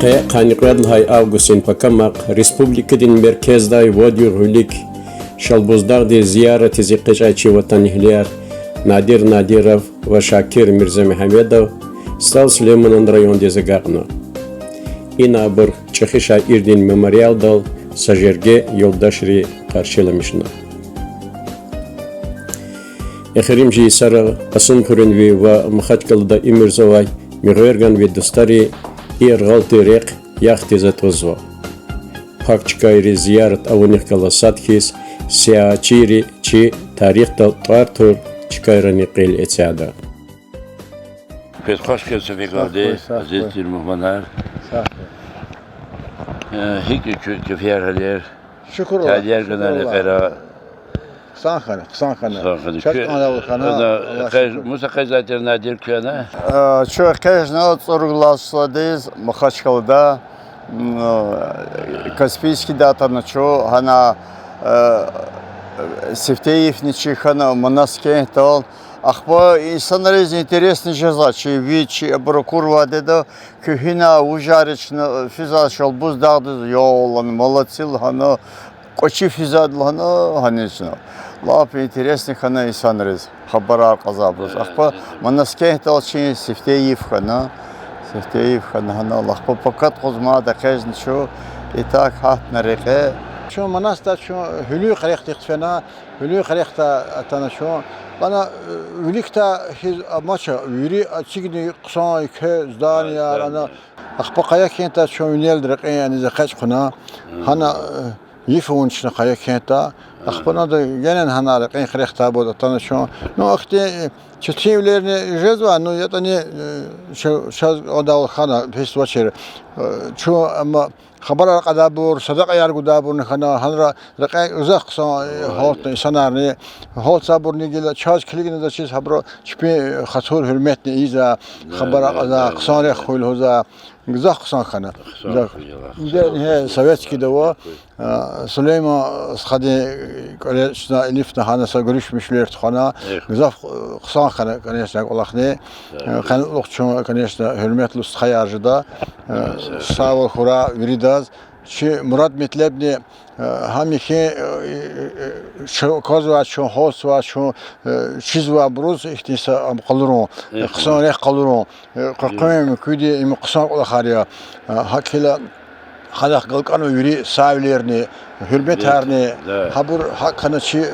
قانقرادلهای آوگوستین پکمق رسپوبلیک دین مرکزدای وادی غولیک شلبوزدار زیارت زیقچایچی وطن هلیار نادر نادرов و شاکر میرزا محمدов стал Сулейман район дезагагна. İna bir çıkışa irdin memorial dal sajerge yoldaşri karşılamışna. Exirimci Sara asın kurunvi ve Mahatkalda imirzavay miğvergan ve dostari irgaltı rek yaxtiza tozva. Pakçikayri ziyaret avunik kala satkis siyaçiri çi tarihta tartur çıkayrani qil etsada. Pek hoş geldin Fikri, Aziz Muhmanar. Hiç küfiyerler. Şükür olsun. Tadiyer kadar kara. Kısan kanı. Çok Musa zaten nadir köyüne. Çok kez sorgulasıdayız. Mahaçkalı'da Kaspiyski datarına çoğu hana Севтеевничи хана Манаске тал ахба insanlara интересно жазачи вичи прокурва деда kühina ужарична физа шалбуз дагды ёлан молодцил хана кочи физад хана ханисна лап интересно хана insanlara хабара казабыз ахба Манаске тал чи Севтеев хана хана ахба покат козма да кезн чо итак хат нареке شو مناستا شو هلو خريخت اختفنا هلو خريخت اتنا شو انا وليكتا هيز ماتشا يري اتشيغني قصاي كزدانيا انا اخبقايا كنت شو نيل درقي يعني زخش قنا هنا يفون شنو قايا كنت اخبنا ده جنن هنا رقي خريختا بود اتنا شو نو اختي çiftçilerini jezva no yatani şaz odal xana festival şu ama xabar qadabur sadaq ayar gudabur xana hanra raqay uzaq halt insanlarni halt saburni gel çaz kiligini de çiz habro çipi xatur hürmetni iza xabar qada qsani xul hoza güzel qsan xana de sovetski de o Süleyman xadi kolejda elifte hanasa görüşmüşler xana güzel qsan xana конечно Allah'ni qanlıqçı конечно hürmetli xayarjıda sağ ol xura viridaz çi Murat Metlebni hamiki şu kozva şu hosva şu çizva bruz ihtisa qalurun qsan qalurun qaqam küdi im qsan ola xariya hakila xalaq qalqan yuri savlerini hürmet herni habur hakkını çi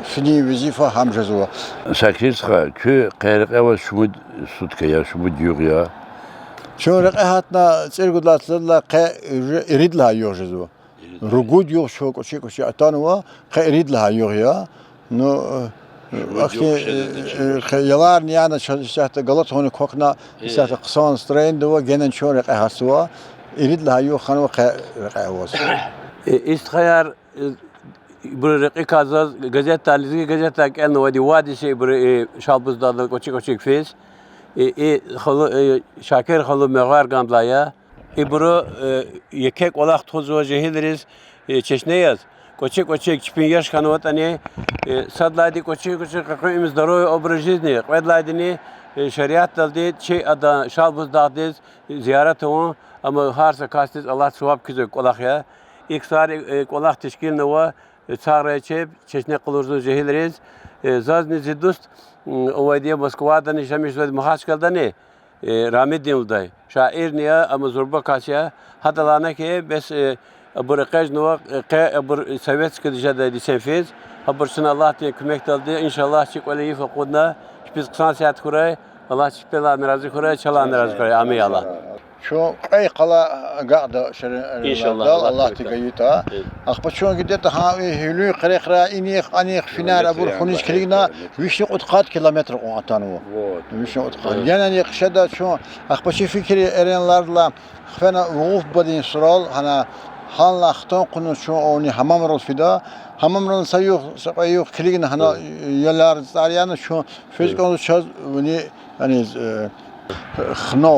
fini vazifa hamjazwa Sakirska kö qayriq ava şumud sutkaya şumud diyor ya. Şu raqahatna sergudlatla qa iridla yojazwa rugud yok şu koçi atanwa qa iridla yok ya no Akşi yalar niyana çalıştı galat honu kokna isat qsan strain do genen şu raqahaswa iridla yok xanwa qa raqawas İstihar buraya kazaz gazete alizi gazete kan wadi şey buraya şalbuzda koçi fez şakir xalı meğar gandlaya buru yekek olaq tozu jehiliriz çeşneyaz koçi 2000 yaş kanıvat ani sadladi koçi qaqimiz daroy obrajizni qadladini şeriat daldi şey ada şalbuzdağdiz ziyaret o ama harsa kastis Allah sevap kizek olaq ya iksar olaq teşkil nova çağrı çeşne qılurzu jehiliriz zazni ziddust Ovaydiye Moskva'dan işlemiş ve Mahaçkal'da ne? Rahmet dinilday. Şair niye ama zorba kaçya. Hatta lana ki bes bırakaj nova bır Sovetski dijada disenfiz. Habersine Allah diye kömek daldı. İnşallah çık öyle yif okudna. Biz kısa saat kuray. Allah çıkpela narazı kuray. Çala narazı kuray. Amin Allah. Şu ay qala qada şerin Allah tigayta akhba şu gidet ha hülü qariqra iniq aniq finar abul khunis kiligna vişni qutqat kilometr o atanı vişni qutqat yani qışada şu akhba şu fikri erenlarla xana vuf badin sural hana hanla xton qunu şu oni hamamrol fida hamamrol sayuq kiligna hana yalar zaryanı şu fizikal çöz ni yani خنو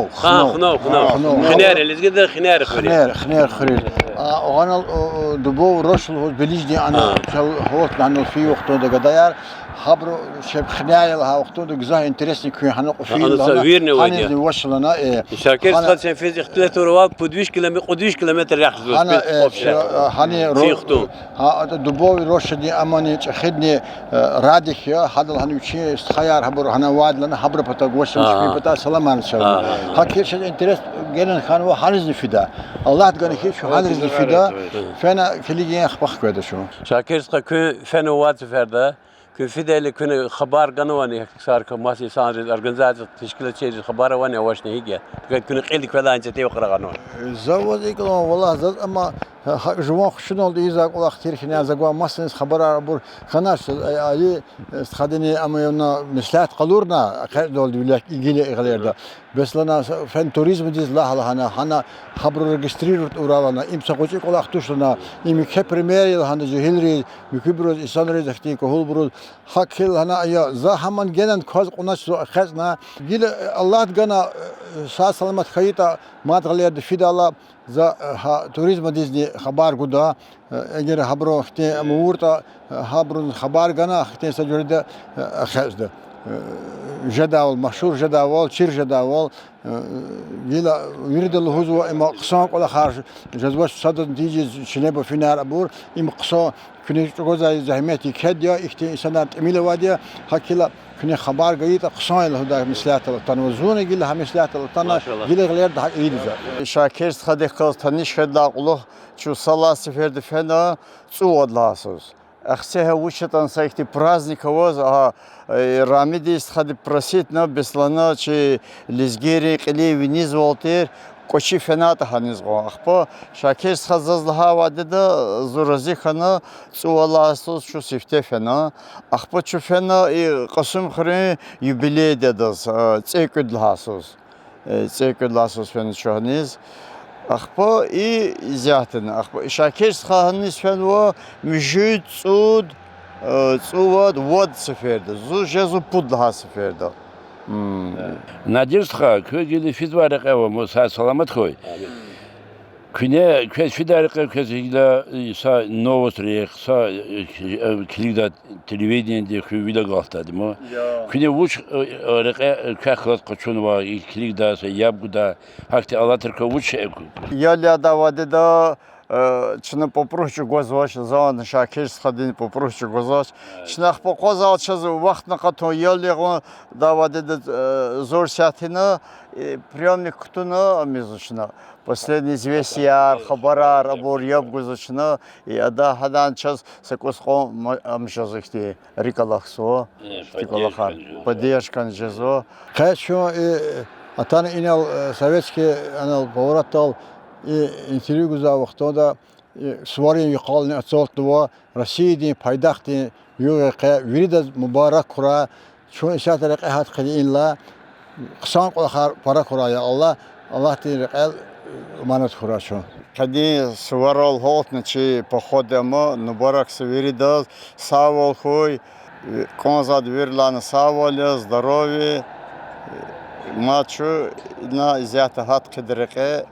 خنار لزقد خنار خنار وانا دبو رشل هو بليجني انا هوت لانه في وقت ده قداير خبروا شب خنايا لها وقت ده جزاه انترستني كي حنق في أنا صغيرني وجه. انا وصلنا شاكر خد في اختلاف رواق بدويش كيلومتر يحصل انا هاني سيختو دبو رشدي اماني خدني رادك يا هذا هاني شيء خيار حبر هنا واد لنا حبر بتا وش مش في بتا سلام على السلام هكير شيء انترست جينا كان هو حارز الفداء الله تقول كيف شو حارز الفداء فانا كلي اخبخ كذا شو شاكر كو فنوات فردا كو فداء كو خبر قنواني صار كماسي صار اورجانيزات تشكيله شيء خبر وانا واش نيجي كو قيل كذا انت تي وقرا قانون زود والله زاد اما جوان شنو اللي يزاق والله كثير شنو زاقوا ماسن خبر ابو خناش علي خدني اما يونا مسلات قلورنا دول ولا يجي غير ده بس لنا فن توريزم دي لا انا خبر ريجسترير ورانا امسا قوتي كل اختوش لنا ام كبريمير هنا جهلري مكبروز اسانري زختي كهول بروز حكل هنا يا زهمن جنن كوز قناش خزنا جيل الله تغنا سلامت خيطه ما تغلي فيد الله ز توريزم ديزني خبر قدا اگر خبرو اختي امورتا خبر خبر غنا اختي سجرده خزده جداول مشهور جداول شير جداول يلا يريد الهزو اما قصان ولا خارج جزواش صدد تيجي شنبه في نار ابور ام قصان كني جوزا زحمتي كديا اختي سنات اميل واديا هكلا كني خبر قيت قصان له دا مسلات التنوزون يقول لها مسلات التنا يلا غير ده يريد شاكر خدق تنش خدا قلو شو صلاه سفر دفنا صود لاسوس أخسها وشتان سايكتي праздник воз рамиди استخد просит на беслана че лизгери قلي вниз волтер кочи фената ханизго ахпо шакес хазазлха вадеда зурази хана цуаласос шу сифте фена ахпо чу фена и қасым хре юбилей дедас цекудласос фен шахниз أخبار زيادة أخبار شاكر خانيس فنوا مجود صود ود سفرده زو جزو بدها سفرده Надежда, كل في دوارق أو مسا سلامت خوي. كنا في دوارق كذا سا نوستريك سا كليدا تلفزيون دي خويدا قالت ديما. كنا وش رق كخلط قشون وا كليدا سيابودا حتى الله ترك وش. يلا داوده دا چنه попрошу гозош зон шакир сходин попрошу гозош чнах показал чаз вақт на қато ялего даваде зор сатина приемник кутуна мизушна последний известия хабара рабор яб гозошна и ада хадан час сакосхо амшазахти рикалахсо рикалахан поддержкан жезо хочу атан инал советский анал поворотал интервью гуза вақтода сварин يقال نصوت دوا رشيدي پایدختی یوقع ورید مبارک کرا چون اشاره رقه هات قدین لا قسان آخر پارا کرا یا الله تی رقل امانت کرا شو قدی سوارال هات نچی پخود ما مبارک سویرید سوال خوی کنزاد ویرلان سوال здоровье ماچو на زیات هات قدرقه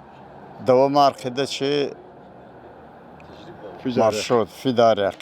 دوام مرکز چه مارشود فیدارق